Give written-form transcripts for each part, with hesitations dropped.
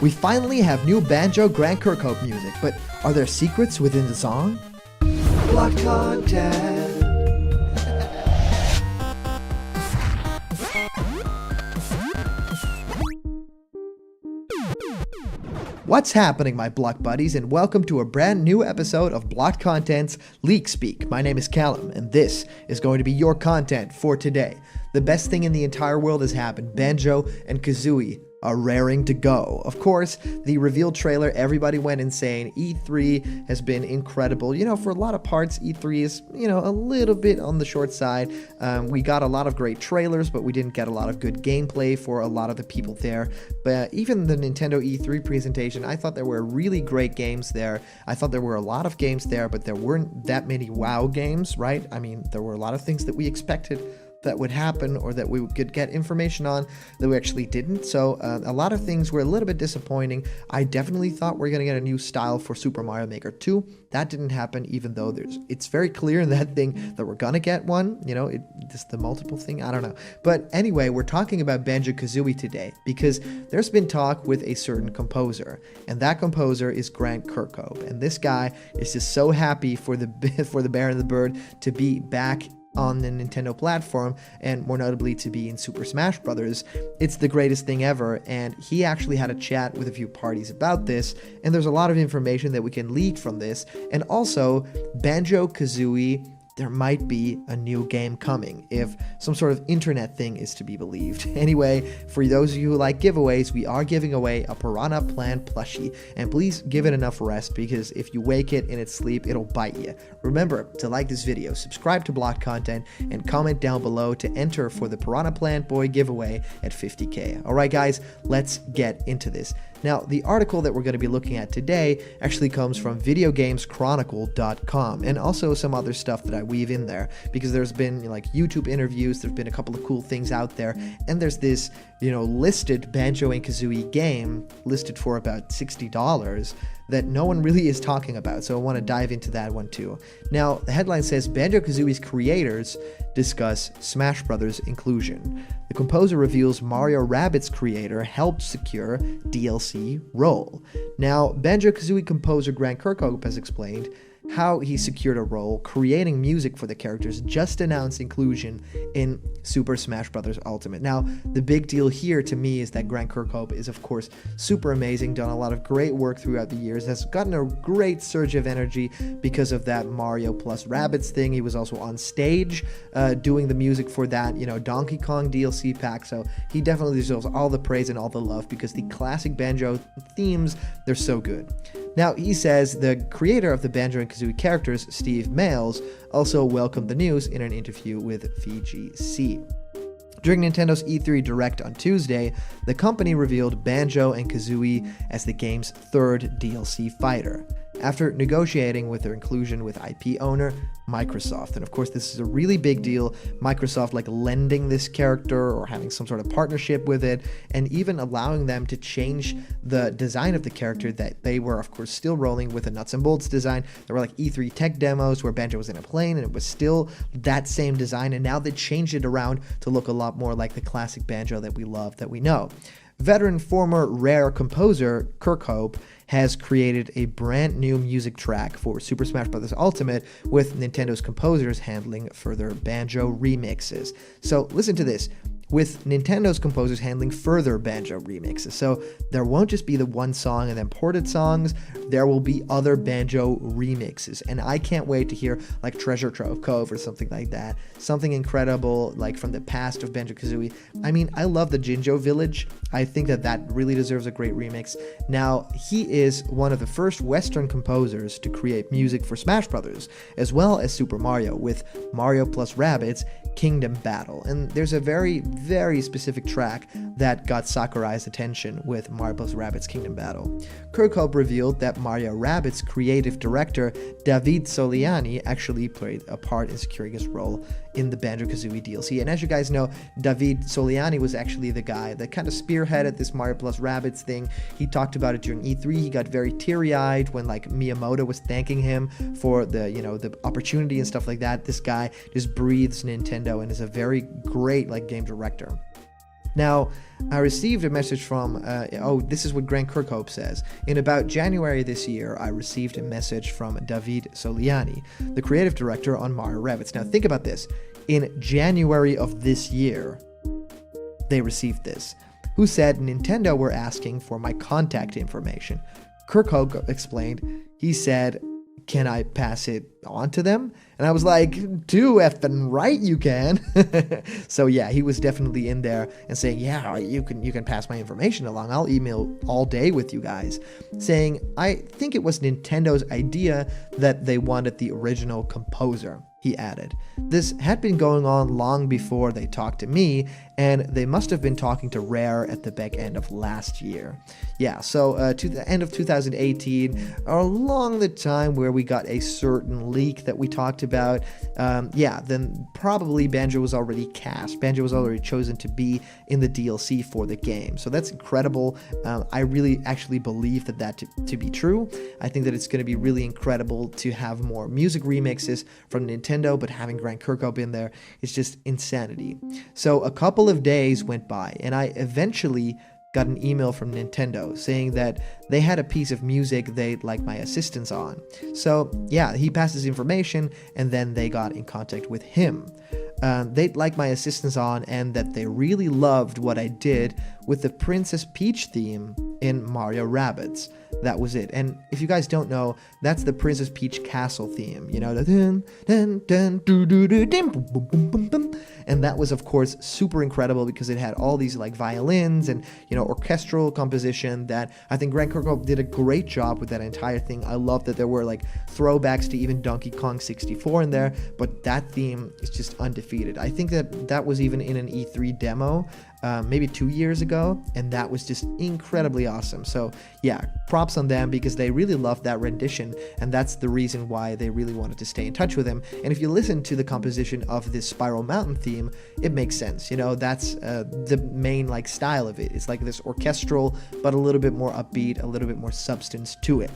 We finally have new Banjo Grand Kirkhope music, but are there secrets within the song? Blocked content. What's happening, my Block buddies, and welcome to a brand new episode of Blocked Content's Leak Speak. My name is Callum, and this is going to be your content for today. The best thing in the entire world has happened. Banjo and Kazooie are raring to go. Of course, the reveal trailer, everybody went insane. E3 has been incredible. For a lot of parts, E3 is, a little bit on the short side. We got a lot of great trailers, but we didn't get a lot of good gameplay for a lot of the people there. But even the Nintendo E3 presentation, I thought there were really great games there. I thought there were a lot of games there, but there weren't that many WoW games, right? I mean, there were a lot of things that we expected that would happen or that we could get information on that we actually didn't. So a lot of things were a little bit disappointing. I definitely thought we're going to get a new style for Super Mario Maker 2. That didn't happen, even though it's very clear in that thing that we're going to get one. Just the multiple thing, I don't know. But anyway, we're talking about Banjo-Kazooie today because there's been talk with a certain composer, and that composer is Grant Kirkhope. And this guy is just so happy for the Bear and the Bird to be back on the Nintendo platform, and more notably to be in Super Smash Bros. It's the greatest thing ever, and he actually had a chat with a few parties about this, and there's a lot of information that we can leak from this. And also, Banjo-Kazooie, there might be a new game coming, if some sort of internet thing is to be believed. Anyway, for those of you who like giveaways, we are giving away a Piranha Plant plushie, and please give it enough rest, because if you wake it in its sleep, it'll bite you. Remember to like this video, subscribe to Block Content, and comment down below to enter for the Piranha Plant Boy giveaway at 50k. Alright guys, let's get into this. Now, the article that we're going to be looking at today actually comes from videogameschronicle.com, and also some other stuff that I weave in there, because there's been YouTube interviews, there's been a couple of cool things out there, and there's this listed Banjo and Kazooie game listed for about $60 that no one really is talking about, so I want to dive into that one too. Now, the headline says Banjo-Kazooie's creators discuss Smash Bros. Inclusion. The composer reveals Mario Rabbids creator helped secure DLC role. Now, Banjo-Kazooie composer Grant Kirkhope has explained how he secured a role creating music for the characters just announced inclusion in Super Smash Bros. Ultimate. Now, the big deal here to me is that Grant Kirkhope is, of course, super amazing, done a lot of great work throughout the years, has gotten a great surge of energy because of that Mario plus Rabbids thing. He was also on stage doing the music for that, Donkey Kong DLC pack, so he definitely deserves all the praise and all the love because the classic Banjo themes, they're so good. Now, he says the creator of the Banjo and Kazooie characters, Steve Mayles, also welcomed the news in an interview with VGC. During Nintendo's E3 Direct on Tuesday, the company revealed Banjo and Kazooie as the game's third DLC fighter, after negotiating with their inclusion with IP owner Microsoft. And of course, this is a really big deal. Microsoft lending this character or having some sort of partnership with it, and even allowing them to change the design of the character that they were, of course, still rolling with a nuts and bolts design. There were E3 tech demos where Banjo was in a plane and it was still that same design, and now they changed it around to look a lot more like the classic Banjo that we love, that we know. Veteran former Rare composer Kirkhope has created a brand new music track for Super Smash Bros. Ultimate, with Nintendo's composers handling further Banjo remixes. So listen to this. With Nintendo's composers handling further Banjo remixes. So there won't just be the one song and then ported songs, there will be other Banjo remixes. And I can't wait to hear Treasure Trove Cove or something like that. Something incredible from the past of Banjo-Kazooie. I mean, I love the Jinjo Village. I think that really deserves a great remix. Now, he is one of the first Western composers to create music for Smash Bros., as well as Super Mario, with Mario plus Rabbids Kingdom Battle. And there's a very, very specific track that got Sakurai's attention with Mario plus Rabbids Kingdom Battle. Kirkhope revealed that Mario Rabbids creative director David Soliani actually played a part in securing his role in the Banjo-Kazooie DLC. And as you guys know, David Soliani was actually the guy that kind of spearheaded this Mario plus Rabbids thing. He talked about it during E3. He got very teary-eyed when Miyamoto was thanking him for the the opportunity and stuff like that. This guy just breathes Nintendo and is a very great game director. Now, I received a message from, this is what Grant Kirkhope says. In about January this year, I received a message from David Soliani, the creative director on Mario Rabbids. Now, think about this. In January of this year, they received this, who said Nintendo were asking for my contact information. Kirkhope explained, he said, can I pass it on to them? And I was like, too effing right you can. So yeah, he was definitely in there and saying, yeah, you can pass my information along. I'll email all day with you guys. Saying, I think it was Nintendo's idea that they wanted the original composer, he added. This had been going on long before they talked to me, and they must have been talking to Rare at the back end of last year. Yeah, so to the end of 2018, along the time where we got a certain leak that we talked about, then probably Banjo was already cast. Banjo was already chosen to be in the DLC for the game. So that's incredible. I really actually believe that to be true. I think that it's going to be really incredible to have more music remixes from Nintendo, but having Grant Kirkhope in there is just insanity. So a couple of days went by, and I eventually got an email from Nintendo saying that they had a piece of music they'd like my assistance on. So yeah, he passed his information, and then they got in contact with him. They'd like my assistance on, and that they really loved what I did with the Princess Peach theme in Mario Rabbids. That was it. And if you guys don't know, that's the Princess Peach castle theme, you know, the dun dun dun doo doo doo dim boom boom boom boom boom. And that was, of course, super incredible because it had all these like violins and, you know, orchestral composition that I think Grant Kirkhope did a great job with that entire thing. I love that there were like throwbacks to even Donkey Kong 64 in there, but that theme is just undefeated. I think that was even in an E3 demo, maybe 2 years ago, and that was just incredibly awesome. So yeah, props on them because they really loved that rendition, and that's the reason why they really wanted to stay in touch with him. And if you listen to the composition of this Spiral Mountain theme, it makes sense. You know, that's the main like style of it. It's like this orchestral, but a little bit more upbeat, a little bit more substance to it.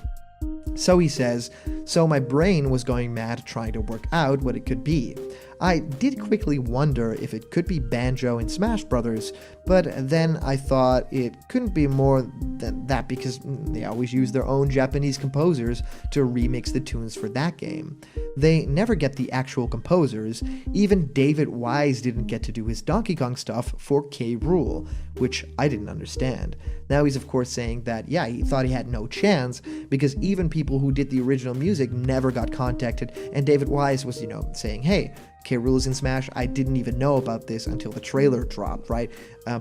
So he says, so my brain was going mad trying to work out what it could be. I did quickly wonder if it could be Banjo in Smash Brothers, but then I thought it couldn't be more than that because they always use their own Japanese composers to remix the tunes for that game. They never get the actual composers. Even David Wise didn't get to do his Donkey Kong stuff for K. Rool, which I didn't understand. Now he's of course saying that, yeah, he thought he had no chance because even people who did the original music never got contacted, and David Wise was, you know, saying, hey, K. Rool is in Smash. I didn't even know about this until the trailer dropped, right?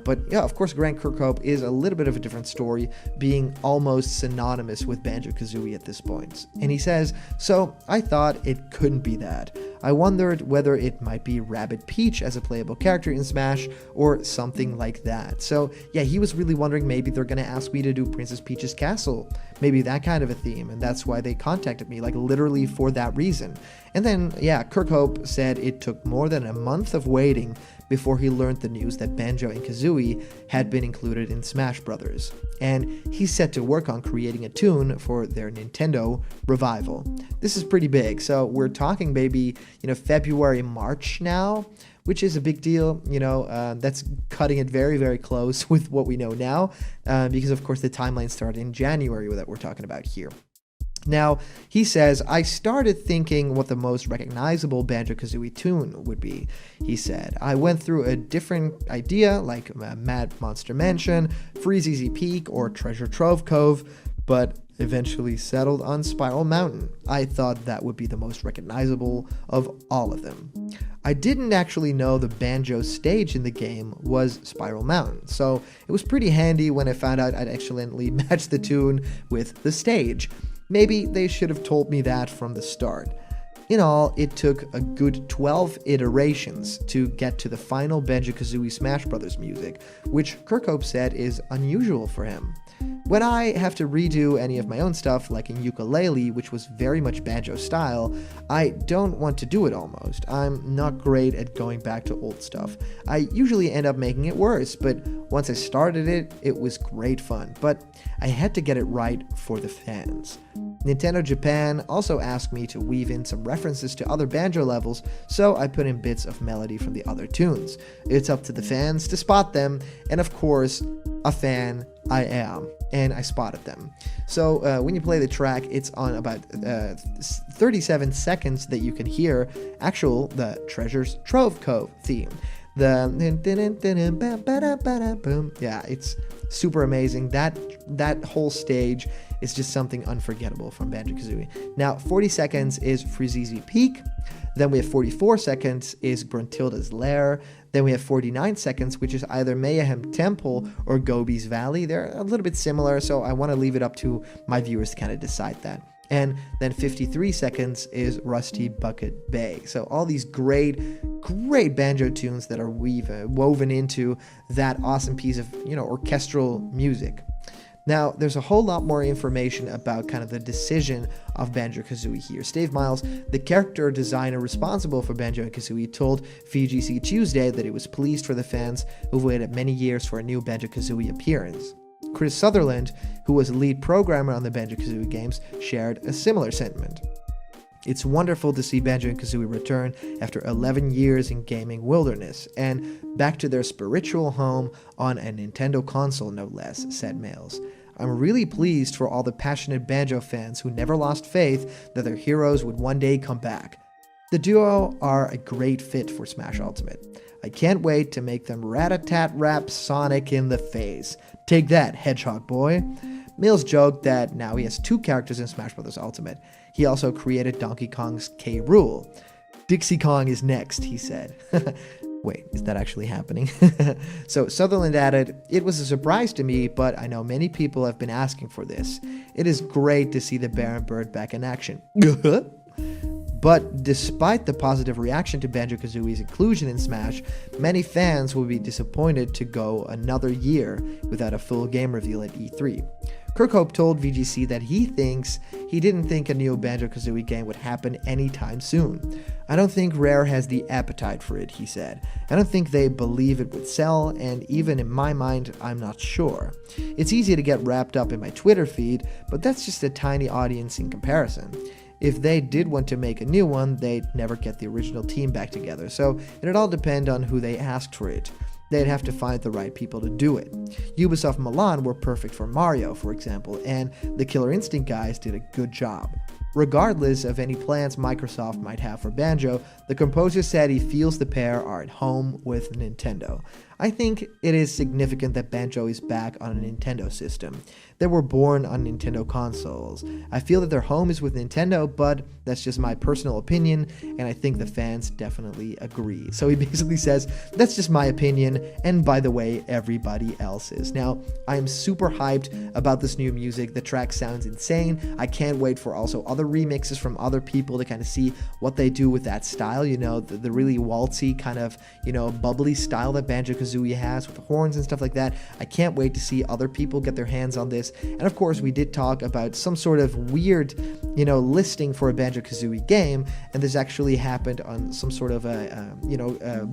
But yeah, of course, Grant Kirkhope is a little bit of a different story, being almost synonymous with Banjo-Kazooie at this point. And he says, so I thought it couldn't be that. I wondered whether it might be Rabbid Peach as a playable character in Smash or something like that. So yeah, he was really wondering maybe they're going to ask me to do Princess Peach's Castle, maybe that kind of a theme, and that's why they contacted me, like literally for that reason. And then yeah, Kirkhope said it took more than a month of waiting before he learned the news that Banjo and Kazooie had been included in Smash Brothers, and he's set to work on creating a tune for their Nintendo revival. This is pretty big, so we're talking maybe, you know, February, March now, which is a big deal. You know, that's cutting it very, very close with what we know now, because of course the timeline started in January that we're talking about here. Now, he says, I started thinking what the most recognizable Banjo-Kazooie tune would be. He said, I went through a different idea like Mad Monster Mansion, Freeze Easy Peak, or Treasure Trove Cove, but eventually settled on Spiral Mountain. I thought that would be the most recognizable of all of them. I didn't actually know the Banjo stage in the game was Spiral Mountain, so it was pretty handy when I found out I'd accidentally matched the tune with the stage. Maybe they should have told me that from the start. In all, it took a good 12 iterations to get to the final Banjo-Kazooie Smash Brothers music, which Kirkhope said is unusual for him. When I have to redo any of my own stuff, like in ukulele, which was very much banjo style, I don't want to do it almost. I'm not great at going back to old stuff. I usually end up making it worse, but once I started it, it was great fun. But I had to get it right for the fans. Nintendo Japan also asked me to weave in some references to other banjo levels, so I put in bits of melody from the other tunes. It's up to the fans to spot them, and of course, a fan I am, and I spotted them. So when you play the track, it's on about 37 seconds that you can hear the Treasure's Trove Cove theme. Yeah, it's super amazing. That whole stage is just something unforgettable from Banjo-Kazooie. Now, 40 seconds is Frizizi Peak. Then we have 44 seconds is Gruntilda's Lair. Then we have 49 seconds, which is either Mayhem Temple or Gobi's Valley. They're a little bit similar, so I want to leave it up to my viewers to kind of decide that. And then 53 seconds is Rusty Bucket Bay. So all these great banjo tunes that are woven into that awesome piece of, orchestral music. Now, there's a whole lot more information about kind of the decision of Banjo-Kazooie here. Steve Miles, the character designer responsible for Banjo-Kazooie, told VGC Tuesday that he was pleased for the fans who've waited many years for a new Banjo-Kazooie appearance. Chris Sutherland, who was lead programmer on the Banjo-Kazooie games, shared a similar sentiment. It's wonderful to see Banjo-Kazooie return after 11 years in gaming wilderness, and back to their spiritual home on a Nintendo console no less, said Miles. I'm really pleased for all the passionate Banjo fans who never lost faith that their heroes would one day come back. The duo are a great fit for Smash Ultimate. I can't wait to make them rat-a-tat-rap Sonic in the face. Take that, Hedgehog boy. Mills joked that now he has 2 characters in Smash Bros. Ultimate. He also created Donkey Kong's K. Rool. Dixie Kong is next, he said. Wait, is that actually happening? So Sutherland added, it was a surprise to me, but I know many people have been asking for this. It is great to see the Baron Bird back in action. But despite the positive reaction to Banjo-Kazooie's inclusion in Smash, many fans will be disappointed to go another year without a full game reveal at E3. Kirkhope told VGC that he didn't think a new Banjo-Kazooie game would happen anytime soon. I don't think Rare has the appetite for it, he said. I don't think they believe it would sell, and even in my mind, I'm not sure. It's easy to get wrapped up in my Twitter feed, but that's just a tiny audience in comparison. If they did want to make a new one, they'd never get the original team back together, so it'd all depend on who they asked for it. They'd have to find the right people to do it. Ubisoft Milan were perfect for Mario, for example, and the Killer Instinct guys did a good job. Regardless of any plans Microsoft might have for Banjo, the composer said he feels the pair are at home with Nintendo. I think it is significant that Banjo is back on a Nintendo system. They were born on Nintendo consoles. I feel that their home is with Nintendo, but that's just my personal opinion, and I think the fans definitely agree. So he basically says, that's just my opinion, and by the way, everybody else's. Now, I am super hyped about this new music. The track sounds insane. I can't wait for also other remixes from other people to kind of see what they do with that style, the really waltzy kind of, bubbly style that Banjo-Kazooie has with the horns and stuff like that. I can't wait to see other people get their hands on this. And of course, we did talk about some sort of weird, listing for a Banjo-Kazooie game, and this actually happened on some sort of a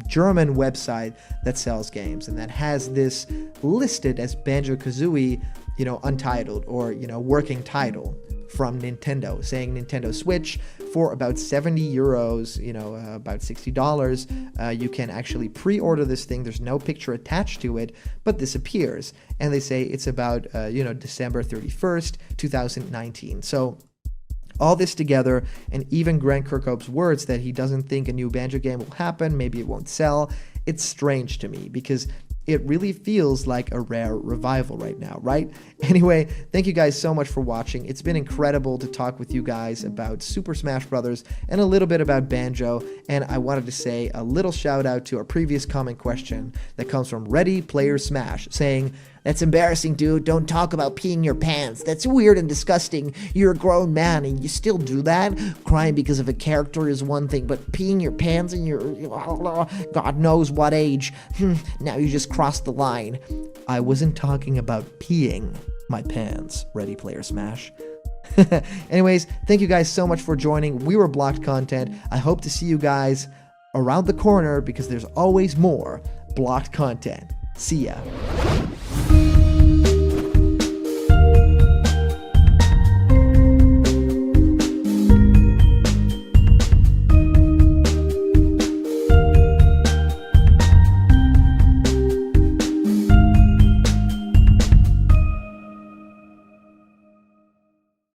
German website that sells games, and that has this listed as Banjo-Kazooie, untitled or, working title from Nintendo, saying Nintendo Switch for about 70 euros, about $60. You can actually pre-order this thing. There's no picture attached to it, but this appears. And they say it's about, December 31st, 2019. So all this together, and even Grant Kirkhope's words that he doesn't think a new Banjo game will happen, maybe it won't sell, it's strange to me because it really feels like a Rare revival right now, right? Anyway, thank you guys so much for watching. It's been incredible to talk with you guys about Super Smash Bros. And a little bit about Banjo, and I wanted to say a little shout out to our previous comment question that comes from Ready Player Smash, saying, "That's embarrassing, dude. Don't talk about peeing your pants. That's weird and disgusting. You're a grown man and you still do that? Crying because of a character is one thing, but peeing your pants in your God knows what age. Now you just crossed the line." I wasn't talking about peeing. my pants. Ready Player Smash. Anyways, thank you guys so much for joining. We were Blocked Content. I hope to see you guys around the corner because there's always more Blocked content. See ya.